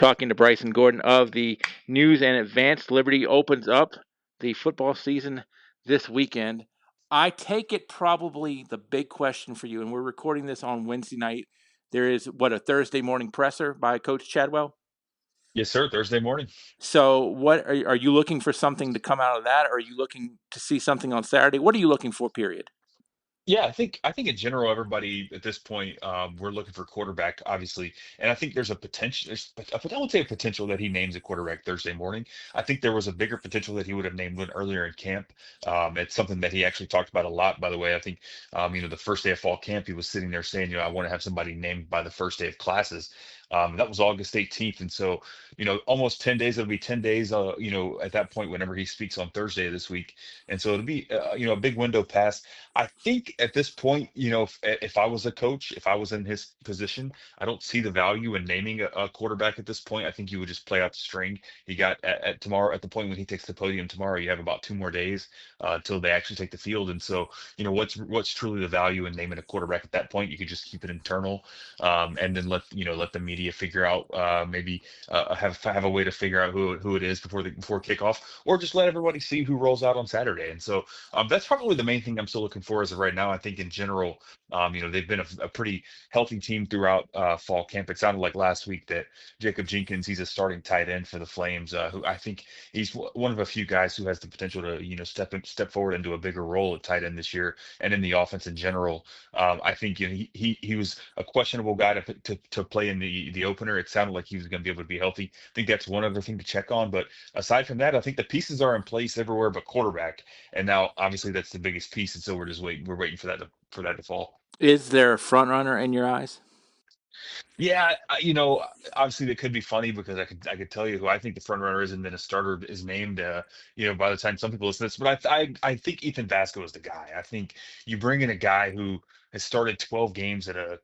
talking to Bryson Gordon of the News and Advanced. Liberty opens up the football season this weekend. I take it probably the big question for you, and we're recording this on Wednesday night. There is a Thursday morning presser by Coach Chadwell. Yes, sir. Thursday morning. So, what are you looking for something to come out of that? Or are you looking to see something on Saturday? What are you looking for? Period. Yeah, I think in general, everybody at this point, we're looking for quarterback, obviously, and I think there's a potential. I would say a potential that he names a quarterback Thursday morning. I think there was a bigger potential that he would have named one earlier in camp. It's something that he actually talked about a lot, by the way. I think, the first day of fall camp, he was sitting there saying, I want to have somebody named by the first day of classes. That was August 18th, and so almost 10 days. It'll be 10 days. At that point, whenever he speaks on Thursday this week, and so it'll be a big window pass. I think at this point, if I was a coach, if I was in his position, I don't see the value in naming a quarterback at this point. I think you would just play out the string. He got at tomorrow, at the point when he takes the podium tomorrow, you have about 2 more days until they actually take the field. And so, what's truly the value in naming a quarterback at that point? You could just keep it internal, and then let the media figure out, maybe have a way to figure out who it is before kickoff, or just let everybody see who rolls out on Saturday. And so that's probably the main thing I'm still looking for as of right now. I think in general, they've been a pretty healthy team throughout fall camp. It sounded like last week that Jacob Jenkins, he's a starting tight end for the Flames, who I think he's one of a few guys who has the potential to, step forward into a bigger role at tight end this year and in the offense in general. I think he was a questionable guy to play in the opener. It sounded like he was going to be able to be healthy. I think that's one other thing to check on. But aside from that, I think the pieces are in place everywhere but quarterback. And now, obviously, that's the biggest piece, and so we're just waiting. We're waiting for that to fall. Is there a front runner in your eyes? Yeah, obviously that could be funny because I could tell you who I think the front runner is, and then a starter is named. By the time some people listen to this, but I think Ethan Vasco is the guy. I think you bring in a guy who has started 12 games at a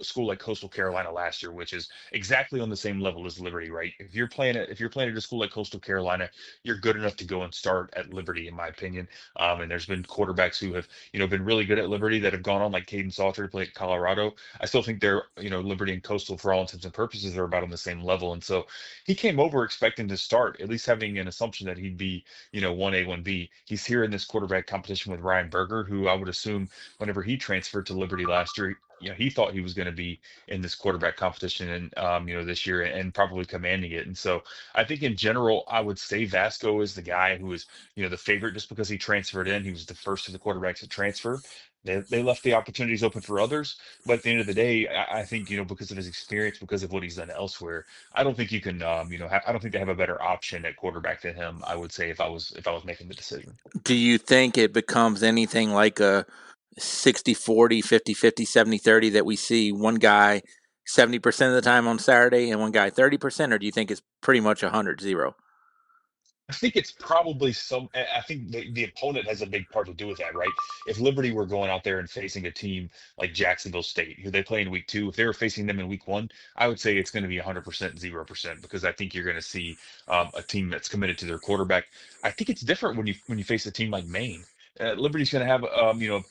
school like Coastal Carolina last year, which is exactly on the same level as Liberty, right? If you're playing at a school like Coastal Carolina, you're good enough to go and start at Liberty, in my opinion. And there's been quarterbacks who have been really good at Liberty that have gone on, like Caden Salter, to play at Colorado. I still think they're, Liberty and Coastal, for all intents and purposes, are about on the same level. And so he came over expecting to start, at least having an assumption that he'd be, 1A, 1B. He's here in this quarterback competition with Ryan Berger, who I would assume whenever he transferred to Liberty last year, he thought he was going to be in this quarterback competition and, this year, and probably commanding it. And so I think in general, I would say Vasco is the guy who is, the favorite just because he transferred in. He was the first of the quarterbacks to transfer. They left the opportunities open for others, but at the end of the day, I think because of his experience, because of what he's done elsewhere, I don't think you can, I don't think they have a better option at quarterback than him. I would say if I was making the decision. Do you think it becomes anything like a 60-40, 50-50, 70-30 that we see one guy 70% of the time on Saturday and one guy 30%? Or do you think it's pretty much 100-0? I think it's probably some. I think the opponent has a big part to do with that, right? If Liberty were going out there and facing a team like Jacksonville State, who they play in week two, if they were facing them in week one, I would say it's going to be 100%, 0%, because I think you're going to see a team that's committed to their quarterback. I think it's different when you face a team like Maine. Liberty's going to have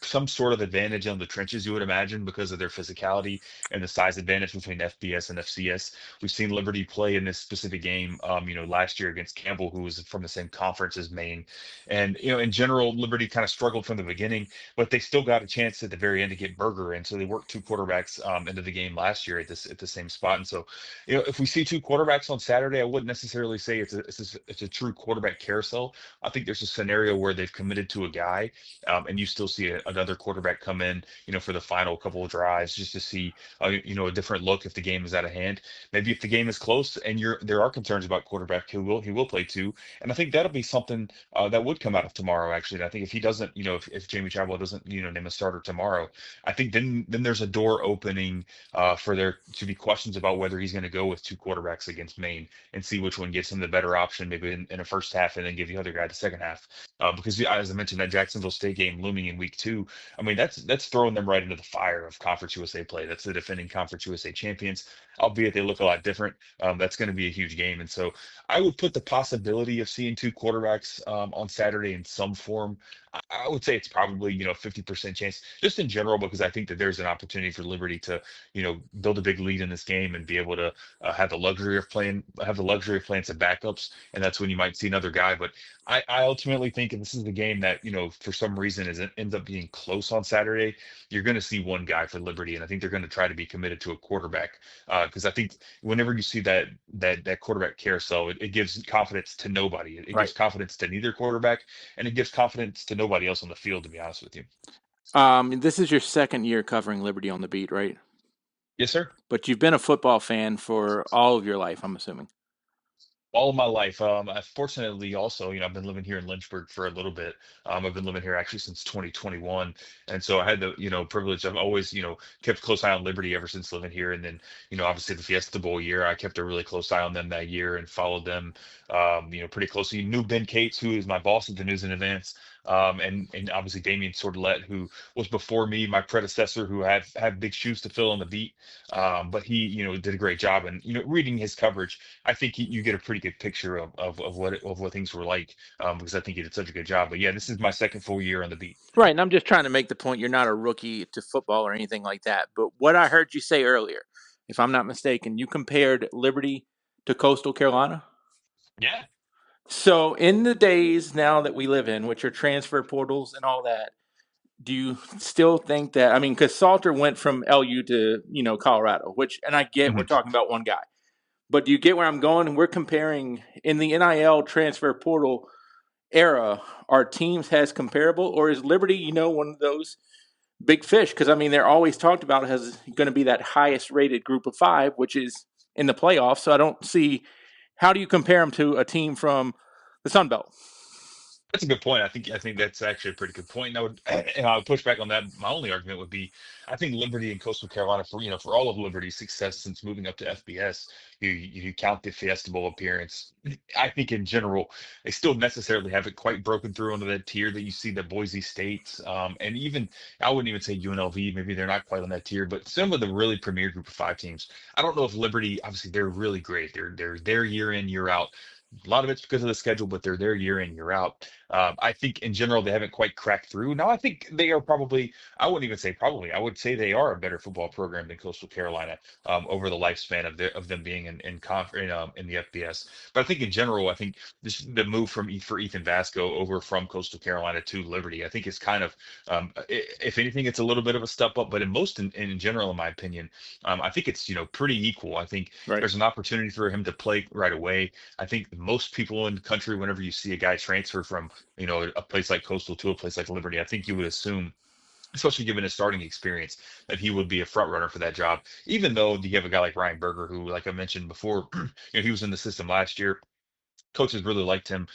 some sort of advantage on the trenches, you would imagine, because of their physicality and the size advantage between FBS and FCS. We've seen Liberty play in this specific game, last year against Campbell, who was from the same conference as Maine. And, in general, Liberty kind of struggled from the beginning, but they still got a chance at the very end to get Berger. And so they worked two quarterbacks into the game last year at the same spot. And so, if we see two quarterbacks on Saturday, I wouldn't necessarily say it's a true quarterback carousel. I think there's a scenario where they've committed to a guy, and you still see another quarterback come in, for the final couple of drives, just to see, a different look if the game is out of hand. Maybe if the game is close and there are concerns about quarterback, he will play two, and I think that'll be something that would come out of tomorrow. Actually, and I think if he doesn't, if Jamie Chadwell doesn't, name a starter tomorrow, I think then there's a door opening for there to be questions about whether he's going to go with two quarterbacks against Maine and see which one gets him the better option, maybe in a first half, and then give the other guy the second half. Because as I mentioned, that Jacksonville State game looming in week two, I mean that's throwing them right into the fire of Conference USA play. That's the defending Conference USA champions. albeit they look a lot different. That's going to be a huge game. And so I would put the possibility of seeing two quarterbacks on Saturday in some form. I would say it's probably, 50% chance just in general, because I think that there's an opportunity for Liberty to, build a big lead in this game and be able to have the luxury of playing some backups. And that's when you might see another guy. But I ultimately think if this is the game that, for some reason ends up being close on Saturday, you're going to see one guy for Liberty. And I think they're going to try to be committed to a quarterback. Because I think whenever you see that quarterback carousel, it gives confidence to nobody. It Right. gives confidence to neither quarterback, and it gives confidence to nobody else on the field, to be honest with you. This is your second year covering Liberty on the beat, right? Yes, sir. But you've been a football fan for all of your life, I'm assuming. All of my life. I fortunately also, I've been living here in Lynchburg for a little bit. I've been living here actually since 2021, and so I had the, privilege. I've always, kept a close eye on Liberty ever since living here. And then, obviously the Fiesta Bowl year, I kept a really close eye on them that year and followed them, pretty closely. Knew Ben Cates, who is my boss at the News in Advance, and obviously Damian Sordelette, who was before me, my predecessor, who had big shoes to fill on the beat. But he, did a great job, and reading his coverage, I think you get a pretty good picture of what things were like, because I think he did such a good job. But yeah, this is my second full year on the beat. Right, and I'm just trying to make the point you're not a rookie to football or anything like that. But what I heard you say earlier, if I'm not mistaken, you compared Liberty to Coastal Carolina. Yeah. So, in the days now that we live in, which are transfer portals and all that, do you still think that? I mean, because Salter went from LU to Colorado, which, and I get we're Mhm. talking about one guy, but do you get where I'm going? We're comparing in the NIL transfer portal era. Are teams has comparable, or is Liberty, one of those big fish? Because I mean, they're always talked about as going to be that highest rated group of five, which is in the playoffs. So I don't see how do you compare them to a team from the Sun Belt. That's a good point. I think that's actually a pretty good point. And I would and I would push back on that. My only argument would be, I think Liberty and Coastal Carolina, for all of Liberty's success since moving up to FBS, you count the Fiesta Bowl appearance. I think in general they still necessarily haven't quite broken through into that tier that you see the Boise States, and even I wouldn't even say UNLV. Maybe they're not quite on that tier, but some of the really premier group of five teams. I don't know if Liberty. Obviously, they're really great. They're there year in year out. A lot of it's because of the schedule, but they're there year in, year out. I think in general they haven't quite cracked through. Now I think they are probably. I wouldn't even say probably. I would say they are a better football program than Coastal Carolina, over the lifespan of them being in the FBS. But I think in general, I think the move for Ethan Vasco over from Coastal Carolina to Liberty, I think is kind of, if anything, it's a little bit of a step up. But in general, in my opinion, I think it's pretty equal. I think Right. there's an opportunity for him to play right away. I think most people in the country, whenever you see a guy transfer from, a place like Coastal to a place like Liberty, I think you would assume, especially given his starting experience, that he would be a front runner for that job. Even though you have a guy like Ryan Berger, who, like I mentioned before, he was in the system last year. Coaches really liked him,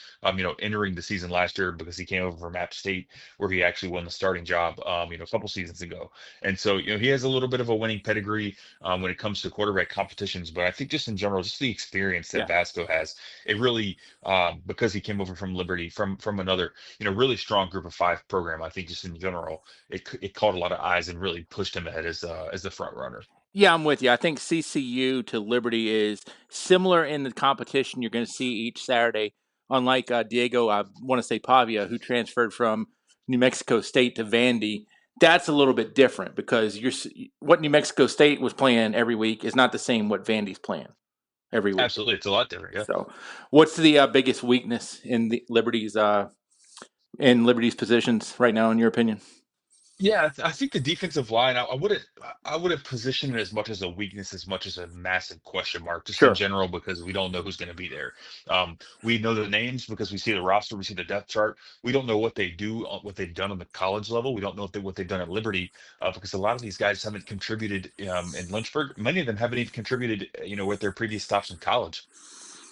entering the season last year because he came over from App State, where he actually won the starting job, a couple seasons ago. And so, he has a little bit of a winning pedigree, when it comes to quarterback competitions. But I think just in general, just the experience that Yeah. Vasco has, it really, because he came over from Liberty, from another, really strong group of five program. I think just in general, it caught a lot of eyes and really pushed him ahead as the front runner. Yeah, I'm with you. I think CCU to Liberty is similar in the competition you're going to see each Saturday. Unlike Diego, I want to say Pavia, who transferred from New Mexico State to Vandy, that's a little bit different because what New Mexico State was playing every week is not the same what Vandy's playing every week. Absolutely, it's a lot different. Yeah. So, what's the biggest weakness in Liberty's positions right now, in your opinion? Yeah, I think the defensive line, I wouldn't position it as much as a weakness as much as a massive question mark, just in Sure. general, because we don't know who's going to be there. We know the names because we see the roster, we see the depth chart. We don't know what they do, what they've done on the college level. We don't know what they've done at Liberty, because a lot of these guys haven't contributed, in Lynchburg. Many of them haven't even contributed, with their previous stops in college.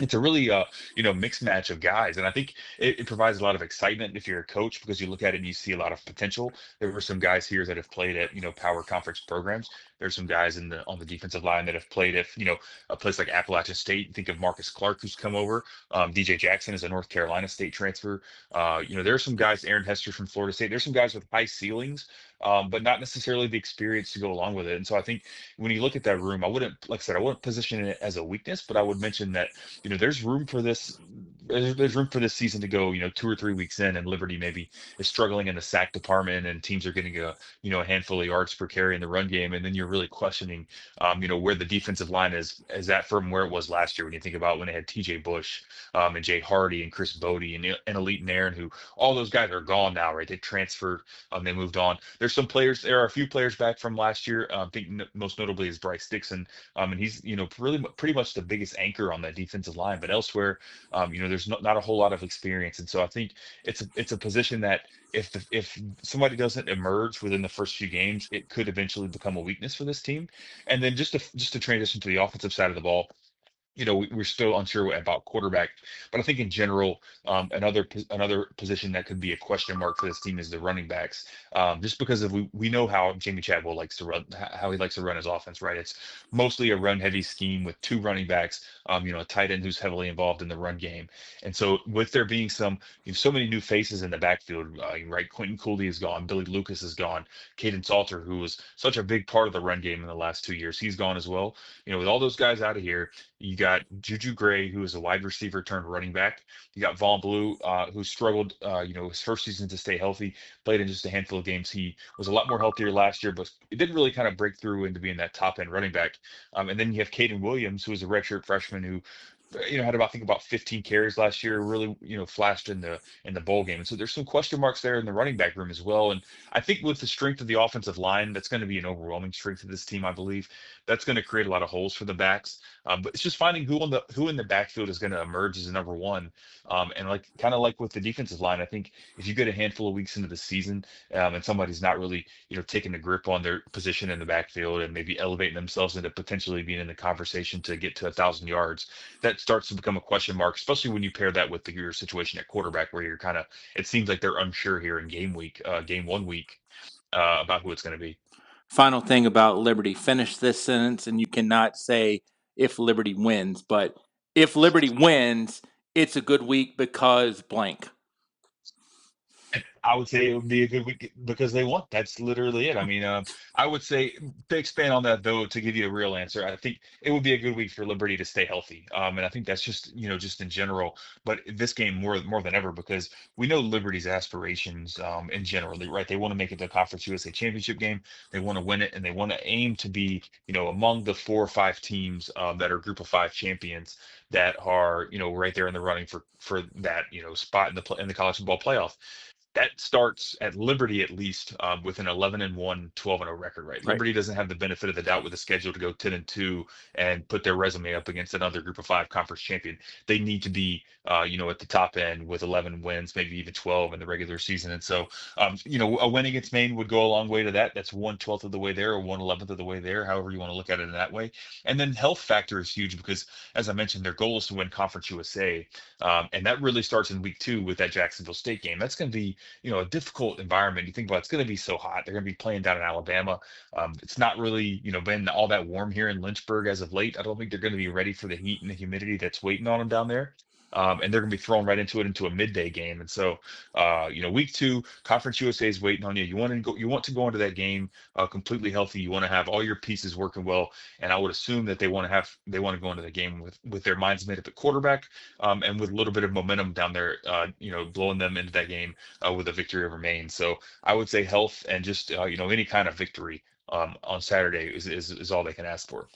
It's a really, mixed match of guys, and I think it provides a lot of excitement if you're a coach, because you look at it and you see a lot of potential. There were some guys here that have played at, power conference programs. There's some guys on the defensive line that have played at, a place like Appalachian State. Think of Marcus Clark, who's come over. DJ Jackson is a North Carolina State transfer. There are some guys, Aaron Hester from Florida State. There's some guys with high ceilings, but not necessarily the experience to go along with it. And so I think when you look at that room, I wouldn't, like I said, I wouldn't position it as a weakness, but I would mention that, there's room for this. There's room for this season to go, 2 or 3 weeks in, and Liberty maybe is struggling in the sack department, and teams are getting a handful of yards per carry in the run game, and then you're really questioning, where the defensive line is that from where it was last year when you think about when they had T.J. Bush, and Jay Hardy and Chris Bodie and Elite Nairn, who all those guys are gone now, right? They transferred, they moved on. There's some players. There are a few players back from last year. I think most notably is Bryce Dixon, and he's really pretty much the biggest anchor on that defensive line. But elsewhere, there's not a whole lot of experience, and so I think it's a position that if somebody doesn't emerge within the first few games, it could eventually become a weakness for this team. And then just to transition to the offensive side of the ball, we're still unsure about quarterback, but I think in general, another position that could be a question mark for this team is the running backs. Just because of we know how Jamie Chadwell likes to run, how he likes to run his offense, right? It's mostly a run heavy scheme with two running backs, a tight end who's heavily involved in the run game. And so with there being so many new faces in the backfield, right? Quentin Cooley is gone, Billy Lucas is gone, Caden Salter, who was such a big part of the run game in the last 2 years, he's gone as well. With all those guys out of here, you got Juju Gray, who is a wide receiver turned running back. You got Vaughn Blue, who struggled, his first season to stay healthy, played in just a handful of games. He was a lot more healthier last year, but it didn't really kind of break through into being that top end running back. And then you have Caden Williams, who is a redshirt freshman who, had about, I think about 15 carries last year, really, flashed in the bowl game. And so there's some question marks there in the running back room as well. And I think with the strength of the offensive line, that's going to be an overwhelming strength of this team, I believe. That's going to create a lot of holes for the backs. But it's just finding who in the backfield is going to emerge as a number one. And like kind of like with the defensive line, I think if you get a handful of weeks into the season, and somebody's not really, taking a grip on their position in the backfield and maybe elevating themselves into potentially being in the conversation to get to 1,000 yards, that starts to become a question mark, especially when you pair that with your situation at quarterback, where you're kind of, it seems like they're unsure here in game 1 week, about who it's going to be. Final thing about Liberty. Finish this sentence, and you cannot say if Liberty wins, but if Liberty wins, it's a good week because blank. I would say it would be a good week because they won. That's literally it. I mean, I would say to expand on that though, to give you a real answer, I think it would be a good week for Liberty to stay healthy. And I think that's just just in general, but this game more than ever because we know Liberty's aspirations, in general, right? They want to make it to the Conference USA Championship game. They want to win it, and they want to aim to be among the 4 or 5 teams, that are Group of Five champions that are right there in the running for that spot in the college football playoff. That starts at Liberty at least, with an 11-1, 12-0 record, right? Right. Liberty doesn't have the benefit of the doubt with the schedule to go 10-2 and put their resume up against another Group of Five conference champion. They need to be, at the top end with 11 wins, maybe even 12 in the regular season. And so, a win against Maine would go a long way to that. That's 1/12 of the way there, or 1/11 of the way there, however you want to look at it in that way. And then health factor is huge because, as I mentioned, their goal is to win Conference USA, and that really starts in week 2 with that Jacksonville State game. That's going to be a difficult environment. You think about it's going to be so hot. They're going to be playing down in Alabama. It's not really, been all that warm here in Lynchburg as of late. I don't think they're going to be ready for the heat and the humidity that's waiting on them down there. And they're going to be thrown right into a midday game. And so, week 2, Conference USA is waiting on you. You want to go into that game, completely healthy. You want to have all your pieces working well. And I would assume that they want to go into the game with their minds made up at quarterback, and with a little bit of momentum down there, blowing them into that game, with a victory over Maine. So I would say health and just any kind of victory, on Saturday is all they can ask for.